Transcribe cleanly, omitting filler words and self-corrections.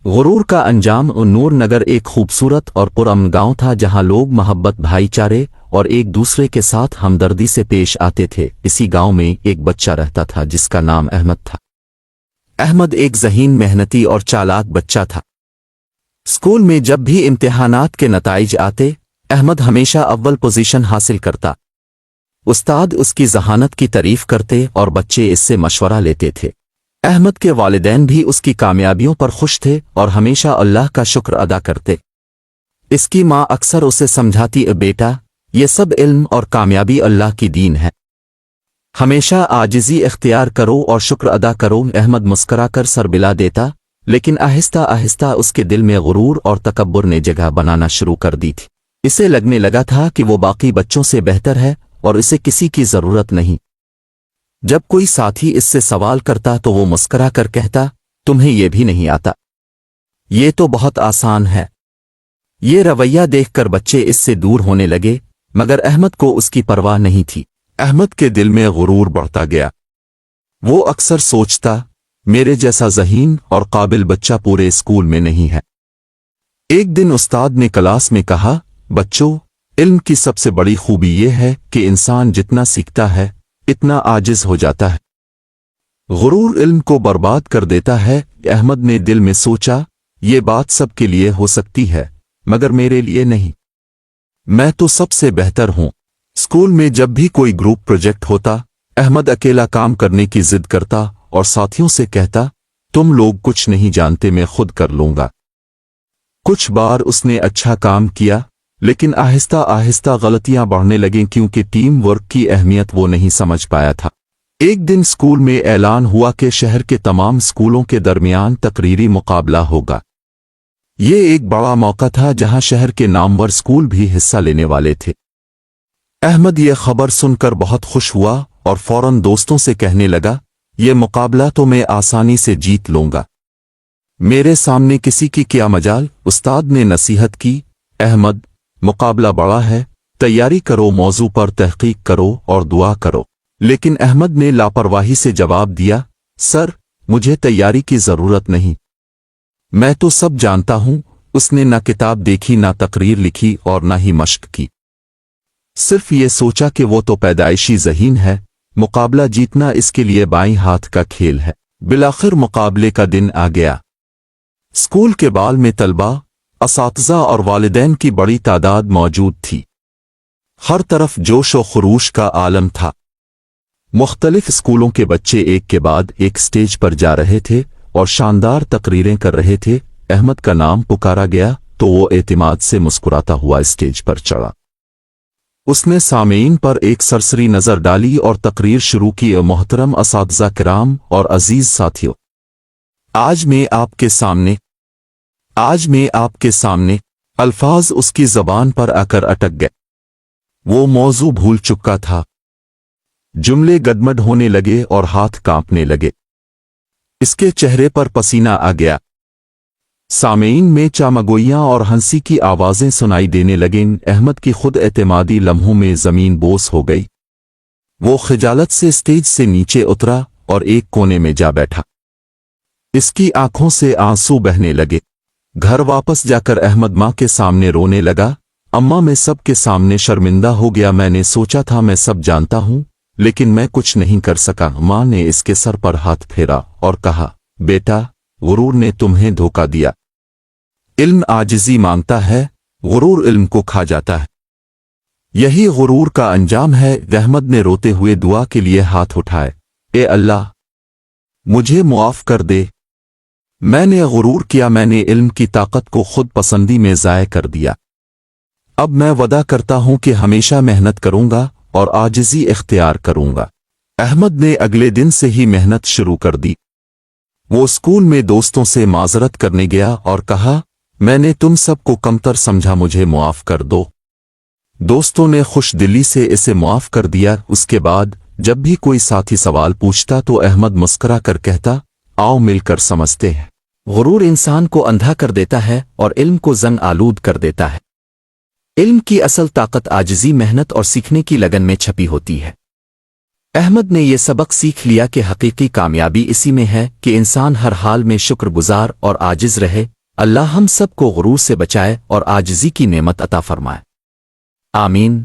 गुरूर का अंजाम नूर नगर एक खूबसूरत और पुरअमन गांव था जहां लोग मोहब्बत भाईचारे और एक दूसरे के साथ हमदर्दी से पेश आते थे। इसी गांव में एक बच्चा रहता था जिसका नाम अहमद था। अहमद एक ज़हीन, मेहनती और चालाक बच्चा था। स्कूल में जब भी इम्तिहानात के नताइज आते, अहमद हमेशा अव्वल पोजीशन हासिल करता। उस्ताद उसकी ज़हानत की तारीफ करते और बच्चे इससे मशवरा लेते थे। अहमद के वालिदैन भी उसकी कामयाबियों पर खुश थे और हमेशा अल्लाह का शुक्र अदा करते। इसकी माँ अक्सर उसे समझाती, बेटा, ये सब इल्म और कामयाबी अल्लाह की दीन है, हमेशा आजिज़ी इख्तियार करो और शुक्र अदा करो। अहमद मुस्करा कर सर बिला देता, लेकिन आहिस्ता आहिस्ता उसके दिल में गुरूर और तकब्बुर ने जगह बनाना शुरू कर दी थी। इसे लगने लगा था कि वो बाकी बच्चों से बेहतर है और इसे किसी की ज़रूरत नहीं। जब कोई साथी इससे सवाल करता तो वो मुस्करा कर कहता, तुम्हें ये भी नहीं आता, ये तो बहुत आसान है। ये रवैया देखकर बच्चे इससे दूर होने लगे, मगर अहमद को उसकी परवाह नहीं थी। अहमद के दिल में गुरूर बढ़ता गया। वो अक्सर सोचता, मेरे जैसा ज़हीन और काबिल बच्चा पूरे स्कूल में नहीं है। एक दिन उस्ताद ने क्लास में कहा, बच्चों, इल्म की सबसे बड़ी खूबी ये है कि इंसान जितना सीखता है इतना आजिज हो जाता है। गुरूर इल्म को बर्बाद कर देता है। अहमद ने दिल में सोचा, ये बात सबके लिए हो सकती है मगर मेरे लिए नहीं। मैं तो सबसे बेहतर हूं। स्कूल में जब भी कोई ग्रुप प्रोजेक्ट होता, अहमद अकेला काम करने की जिद करता और साथियों से कहता, तुम लोग कुछ नहीं जानते, मैं खुद कर लूंगा। कुछ बार उसने अच्छा काम किया, लेकिन आहिस्ता आहिस्ता गलतियां बढ़ने लगीं क्योंकि टीम वर्क की अहमियत वो नहीं समझ पाया था। एक दिन स्कूल में ऐलान हुआ कि शहर के तमाम स्कूलों के दरमियान तकरीरी मुकाबला होगा। ये एक बड़ा मौका था जहां शहर के नामवर स्कूल भी हिस्सा लेने वाले थे। अहमद ये खबर सुनकर बहुत खुश हुआ और फौरन दोस्तों से कहने लगा, ये मुकाबला तो मैं आसानी से जीत लूंगा, मेरे सामने किसी की क्या मजाल। उस्ताद ने नसीहत की, अहमद, मुकाबला बड़ा है, तैयारी करो, मौजू पर तहकीक करो और दुआ करो। लेकिन अहमद ने लापरवाही से जवाब दिया, सर, मुझे तैयारी की जरूरत नहीं, मैं तो सब जानता हूं। उसने ना किताब देखी, ना तकरीर लिखी और ना ही मश्क की। सिर्फ ये सोचा कि वो तो पैदाइशी ज़हीन है, मुकाबला जीतना इसके लिए बाईं हाथ का खेल है। बिलाखिर मुकाबले का दिन आ गया। स्कूल के बाल में तलबा, असातिज़ा और वालिदैन की बड़ी तादाद मौजूद थी। हर तरफ जोश व खरूश का आलम था। मुख्तलिफ स्कूलों के बच्चे एक के बाद एक स्टेज पर जा रहे थे और शानदार तकरीरें कर रहे थे। अहमद का नाम पुकारा गया तो वो एतिमाद से मुस्कुराता हुआ स्टेज पर चढ़ा। उसने सामीन पर एक सरसरी नजर डाली और तकरीर शुरू की। मोहतरम असातिज़ा किराम और अजीज साथियों, आज मैं आपके सामने अल्फाज उसकी जबान पर आकर अटक गए। वो मौजू भूल चुका था। जुमले गदमद होने लगे और हाथ कांपने लगे। इसके चेहरे पर पसीना आ गया। सामीन में चामगोइयां और हंसी की आवाजें सुनाई देने लगीं। अहमद की खुद एतमादी लम्हों में जमीन बोस हो गई। वो खिजालत से स्टेज से नीचे उतरा और एक कोने में जा बैठा। इसकी आंखों से आंसू बहने लगे। घर वापस जाकर अहमद माँ के सामने रोने लगा, अम्मा, मैं सब के सामने शर्मिंदा हो गया। मैंने सोचा था मैं सब जानता हूँ, लेकिन मैं कुछ नहीं कर सका। माँ ने इसके सर पर हाथ फेरा और कहा, बेटा, गुरूर ने तुम्हें धोखा दिया। इल्म आजिज़ी मांगता है, गुरूर इल्म को खा जाता है। यही गुरूर का अंजाम है। अहमद ने रोते हुए दुआ के लिए हाथ उठाए, ए अल्लाह, मुझे मुआफ कर दे। मैंने गुरूर किया, मैंने इल्म की ताकत को खुद पसंदी में ज़ाय कर दिया। अब मैं वदा करता हूं कि हमेशा मेहनत करूंगा और आजिज़ी इख्तियार करूंगा। अहमद ने अगले दिन से ही मेहनत शुरू कर दी। वो स्कूल में दोस्तों से माजरत करने गया और कहा, मैंने तुम सबको कमतर समझा, मुझे मुआफ कर दो। दोस्तों ने खुश दिली से इसे मुआफ कर दिया। उसके बाद जब भी कोई साथी सवाल पूछता तो अहमद मुस्करा कर कहता, आओ मिलकर समझते हैं। गुरूर इंसान को अंधा कर देता है और इल्म को जंग आलूद कर देता है। इल्म की असल ताकत आजिज़ी, मेहनत और सीखने की लगन में छपी होती है। अहमद ने यह सबक सीख लिया कि हकीकी कामयाबी इसी में है कि इंसान हर हाल में शुक्रगुजार और आजिज़ रहे। اللہ ہم سب کو غرور سے بچائے اور عاجزی کی نعمت عطا فرمائے، آمین۔